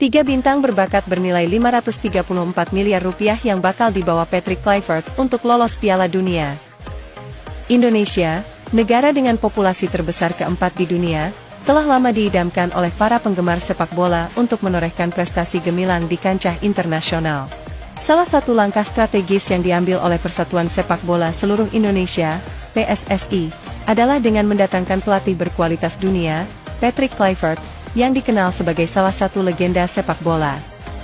Tiga bintang berbakat bernilai 534 miliar rupiah yang bakal dibawa Patrick Kluivert untuk lolos Piala Dunia. Indonesia, negara dengan populasi terbesar keempat di dunia, telah lama diidamkan oleh para penggemar sepak bola untuk menorehkan prestasi gemilang di kancah internasional. Salah satu langkah strategis yang diambil oleh Persatuan Sepak Bola Seluruh Indonesia, PSSI, adalah dengan mendatangkan pelatih berkualitas dunia, Patrick Kluivert, yang dikenal sebagai salah satu legenda sepak bola.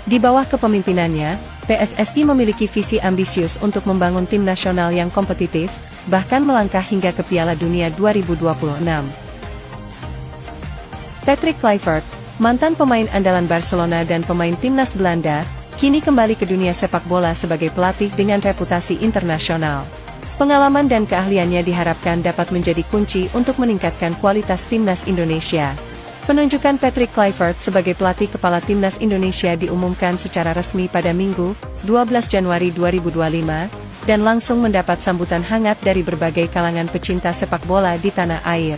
Di bawah kepemimpinannya, PSSI memiliki visi ambisius untuk membangun tim nasional yang kompetitif, bahkan melangkah hingga ke Piala Dunia 2026. Patrick Kluivert, mantan pemain andalan Barcelona dan pemain timnas Belanda, kini kembali ke dunia sepak bola sebagai pelatih dengan reputasi internasional. Pengalaman dan keahliannya diharapkan dapat menjadi kunci untuk meningkatkan kualitas timnas Indonesia. Penunjukan Patrick Kluivert sebagai pelatih kepala timnas Indonesia diumumkan secara resmi pada Minggu, 12 Januari 2025, dan langsung mendapat sambutan hangat dari berbagai kalangan pecinta sepak bola di tanah air.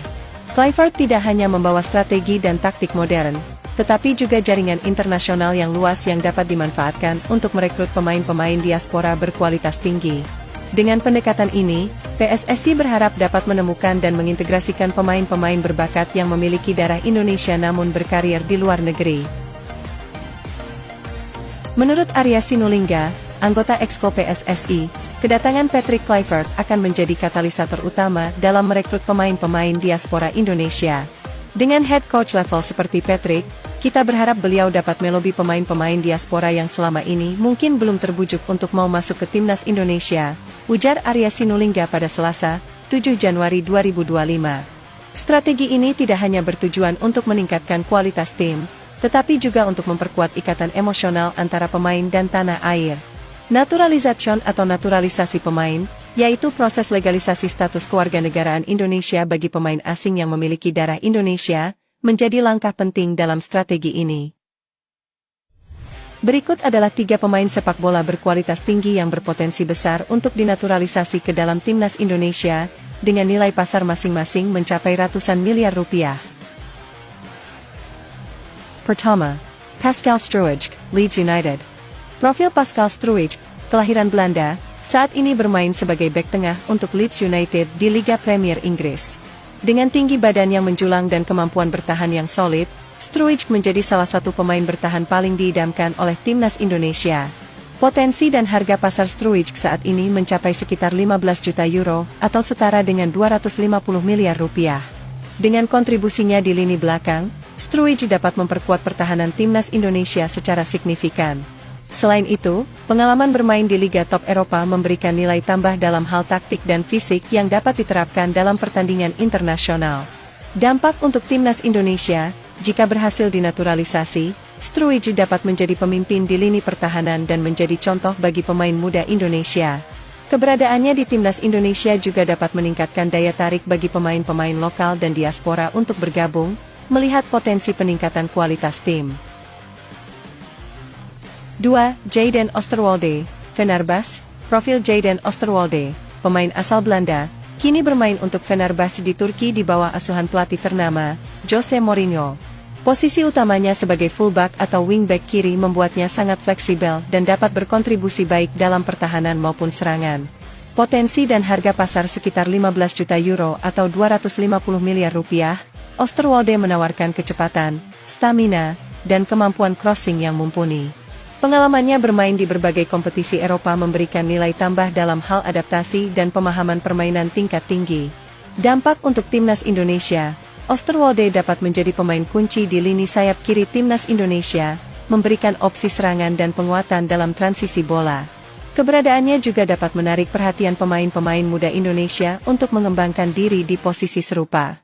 Kluivert tidak hanya membawa strategi dan taktik modern, tetapi juga jaringan internasional yang luas yang dapat dimanfaatkan untuk merekrut pemain-pemain diaspora berkualitas tinggi. Dengan pendekatan ini, PSSI berharap dapat menemukan dan mengintegrasikan pemain-pemain berbakat yang memiliki darah Indonesia namun berkarir di luar negeri. Menurut Arya Sinulinga, anggota Exco PSSI, kedatangan Patrick Kluivert akan menjadi katalisator utama dalam merekrut pemain-pemain diaspora Indonesia. Dengan head coach level seperti Patrick, kita berharap beliau dapat melobi pemain-pemain diaspora yang selama ini mungkin belum terbujuk untuk mau masuk ke timnas Indonesia, ujar Arya Sinulinga pada Selasa, 7 Januari 2025. Strategi ini tidak hanya bertujuan untuk meningkatkan kualitas tim, tetapi juga untuk memperkuat ikatan emosional antara pemain dan tanah air. Naturalisation atau naturalisasi pemain, yaitu proses legalisasi status kewarganegaraan Indonesia bagi pemain asing yang memiliki darah Indonesia, menjadi langkah penting dalam strategi ini. Berikut adalah 3 pemain sepak bola berkualitas tinggi yang berpotensi besar untuk dinaturalisasi ke dalam timnas Indonesia, dengan nilai pasar masing-masing mencapai ratusan miliar rupiah. Pertama, Pascal Struijk, Leeds United. Profil Pascal Struijk, kelahiran Belanda, saat ini bermain sebagai bek tengah untuk Leeds United di Liga Premier Inggris. Dengan tinggi badan yang menjulang dan kemampuan bertahan yang solid, Struijk menjadi salah satu pemain bertahan paling diidamkan oleh timnas Indonesia. Potensi dan harga pasar Struijk saat ini mencapai sekitar 15 juta euro atau setara dengan 250 miliar rupiah. Dengan kontribusinya di lini belakang, Struijk dapat memperkuat pertahanan timnas Indonesia secara signifikan. Selain itu, pengalaman bermain di Liga Top Eropa memberikan nilai tambah dalam hal taktik dan fisik yang dapat diterapkan dalam pertandingan internasional. Dampak untuk timnas Indonesia, jika berhasil dinaturalisasi, Struijk dapat menjadi pemimpin di lini pertahanan dan menjadi contoh bagi pemain muda Indonesia. Keberadaannya di timnas Indonesia juga dapat meningkatkan daya tarik bagi pemain-pemain lokal dan diaspora untuk bergabung, melihat potensi peningkatan kualitas tim. 2. Jayden Oosterwolde, Fenerbahce. Profil Jayden Oosterwolde, pemain asal Belanda, kini bermain untuk Fenerbahce di Turki di bawah asuhan pelatih ternama, Jose Mourinho. Posisi utamanya sebagai fullback atau wingback kiri membuatnya sangat fleksibel dan dapat berkontribusi baik dalam pertahanan maupun serangan. Potensi dan harga pasar sekitar 15 juta euro atau 250 miliar rupiah, Oosterwolde menawarkan kecepatan, stamina, dan kemampuan crossing yang mumpuni. Pengalamannya bermain di berbagai kompetisi Eropa memberikan nilai tambah dalam hal adaptasi dan pemahaman permainan tingkat tinggi. Dampak untuk timnas Indonesia, Oosterwolde dapat menjadi pemain kunci di lini sayap kiri timnas Indonesia, memberikan opsi serangan dan penguatan dalam transisi bola. Keberadaannya juga dapat menarik perhatian pemain-pemain muda Indonesia untuk mengembangkan diri di posisi serupa.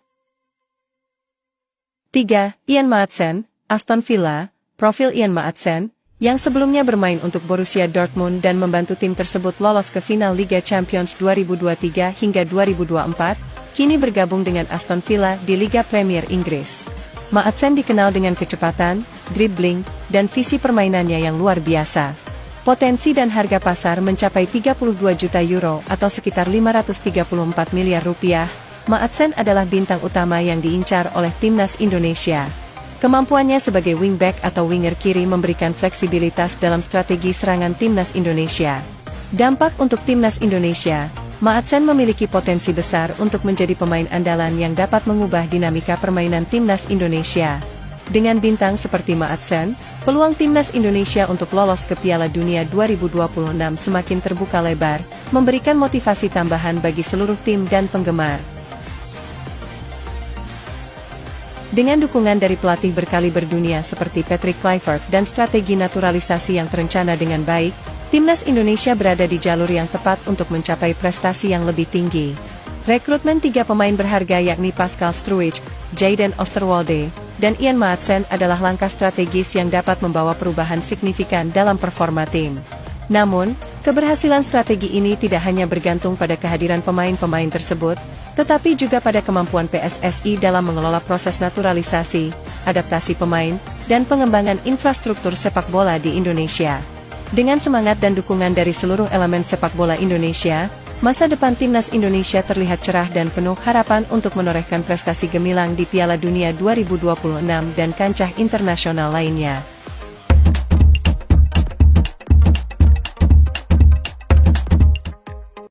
3. Ian Maatsen, Aston Villa. Profil Ian Maatsen, yang sebelumnya bermain untuk Borussia Dortmund dan membantu tim tersebut lolos ke final Liga Champions 2023 hingga 2024, kini bergabung dengan Aston Villa di Liga Premier Inggris. Maatsen dikenal dengan kecepatan, dribbling, dan visi permainannya yang luar biasa. Potensi dan harga pasar mencapai 32 juta euro atau sekitar 534 miliar rupiah. Maatsen adalah bintang utama yang diincar oleh timnas Indonesia. Kemampuannya sebagai wingback atau winger kiri memberikan fleksibilitas dalam strategi serangan timnas Indonesia. Dampak untuk timnas Indonesia, Maatsen memiliki potensi besar untuk menjadi pemain andalan yang dapat mengubah dinamika permainan timnas Indonesia. Dengan bintang seperti Maatsen, peluang timnas Indonesia untuk lolos ke Piala Dunia 2026 semakin terbuka lebar, memberikan motivasi tambahan bagi seluruh tim dan penggemar. Dengan dukungan dari pelatih berkaliber dunia seperti Patrick Kluivert dan strategi naturalisasi yang terencana dengan baik, timnas Indonesia berada di jalur yang tepat untuk mencapai prestasi yang lebih tinggi. Rekrutmen 3 pemain berharga yakni Pascal Struijk, Jayden Oosterwolde, dan Ian Maatsen adalah langkah strategis yang dapat membawa perubahan signifikan dalam performa tim. Namun, keberhasilan strategi ini tidak hanya bergantung pada kehadiran pemain-pemain tersebut, tetapi juga pada kemampuan PSSI dalam mengelola proses naturalisasi, adaptasi pemain, dan pengembangan infrastruktur sepak bola di Indonesia. Dengan semangat dan dukungan dari seluruh elemen sepak bola Indonesia, masa depan timnas Indonesia terlihat cerah dan penuh harapan untuk menorehkan prestasi gemilang di Piala Dunia 2026 dan kancah internasional lainnya.